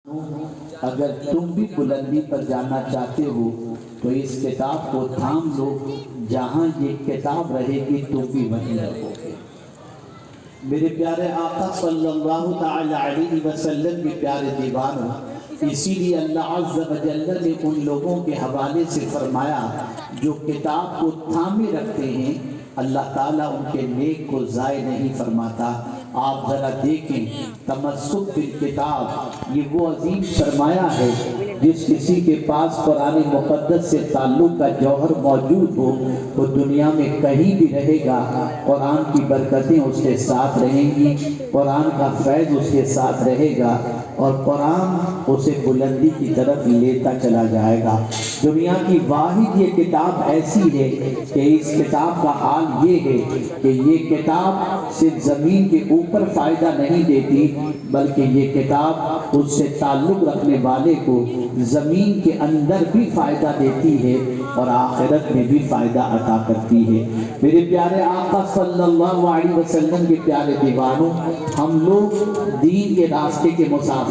اگر تم بھی بلندی پر جانا چاہتے ہو تو اس کتاب کو تھام لو، جہاں یہ کتاب رہے گی تم بھی وہیں رہو گے۔ میرے پیارے آقا صلی اللہ تعالی علیہ وسلم کے پیارے دیوانوں، اسی لیے اللہ عز و جل نے ان لوگوں کے حوالے سے فرمایا جو کتاب کو تھامے رکھتے ہیں، اللہ تعالیٰ ان کے نیک کو ضائع نہیں فرماتا۔ آپ ذرا دیکھیں، تمسک بالکتاب یہ وہ عظیم سرمایہ ہے جس کسی کے پاس قرآن مقدس سے تعلق کا جوہر موجود ہو وہ دنیا میں کہیں بھی رہے گا، قرآن کی برکتیں اس کے ساتھ رہیں گی، قرآن کا فیض اس کے ساتھ رہے گا اور قرآن اسے بلندی کی طرف لیتا چلا جائے گا۔ دنیا کی واحد یہ کتاب ایسی ہے کہ اس کتاب کا حال یہ ہے کہ یہ کتاب صرف زمین کے اوپر فائدہ نہیں دیتی، بلکہ یہ کتاب اس سے تعلق رکھنے والے کو زمین کے اندر بھی فائدہ دیتی ہے اور آخرت میں بھی فائدہ عطا کرتی ہے۔ میرے پیارے آقا صلی اللہ علیہ وسلم کے پیارے دیوانوں، ہم لوگ دین کے راستے کے مسافر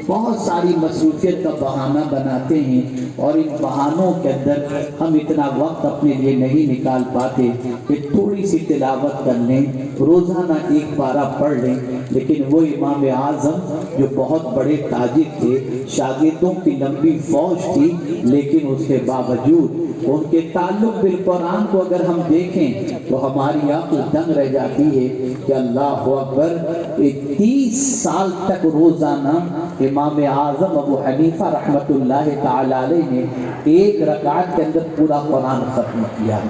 بہت ساری مصروفیت کا بہانہ بناتے ہیں اور ان بہانوں کے اندر ہم اتنا وقت اپنے لیے نہیں نکال پاتے کہ تھوڑی سی تلاوت کر لیں، روزانہ ایک پارہ پڑھ لیں۔ لیکن وہ امام اعظم جو بہت بڑے تاجر تھے، شاگردوں کی لمبی فوج تھی، لیکن اس کے باوجود ان کے تعلق بالقرآن کو اگر ہم دیکھیں تو ہماری عقل دنگ رہ جاتی ہے کہ اللہ اکبر، 30 سال تک روزانہ امام اعظم ابو حنیفہ رحمۃ اللہ تعالی علیہ نے ایک رکعت کے اندر پورا قرآن ختم کیا۔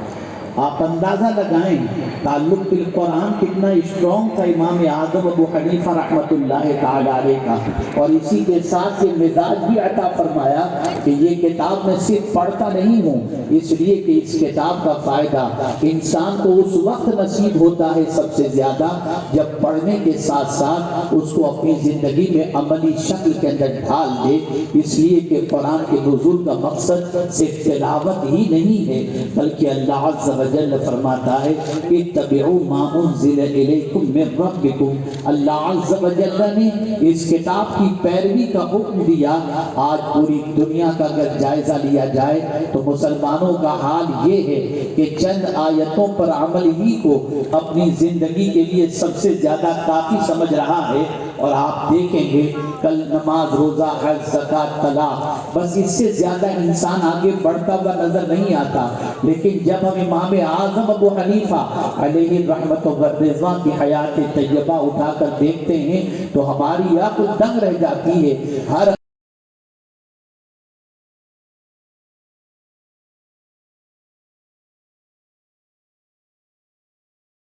آپ اندازہ لگائیں تعلق بالقرآن کتنا اسٹرانگ تھا امام اعظم ابو حنیفہ رحمۃ اللہ تعالی علیہ کا، اور اسی کے ساتھ یہ مزاج بھی عطا فرمایا کہ یہ کتاب میں صرف پڑھتا نہیں ہوں، اس لیے کہ اس کتاب کا فائدہ انسان کو اس وقت نصیب ہوتا ہے سب سے زیادہ جب پڑھنے کے ساتھ ساتھ اس کو اپنی زندگی میں عملی شکل کے اندر ڈھال دے۔ اس لیے کہ قرآن کے نزول کا مقصد صرف تلاوت ہی نہیں ہے، بلکہ اللہ عز و جل فرماتا ہے اتبعوا ما انزل الیکم من ربکم۔ اللہ عز و جل نے اس کتاب کی پیروی کا حکم دیا۔ آج پوری دنیا کا اگر جائزہ لیا جائے تو مسلمانوں کا حال یہ ہے کہ چند آیتوں پر عمل ہی کو اپنی زندگی کے لیے سب سے زیادہ کافی سمجھ رہا ہے، اور آپ دیکھیں گے کل نماز، روزہ، حج، زکوٰۃ، طلاق، بس اس سے زیادہ انسان آگے بڑھتا ہوا نظر نہیں آتا۔ لیکن جب ہم امام اعظم ابو حنیفہ علیہ الرحمۃ والرضوان کی حیات طیبہ اٹھا کر دیکھتے ہیں تو ہماری عقل دنگ رہ جاتی ہے۔ ہر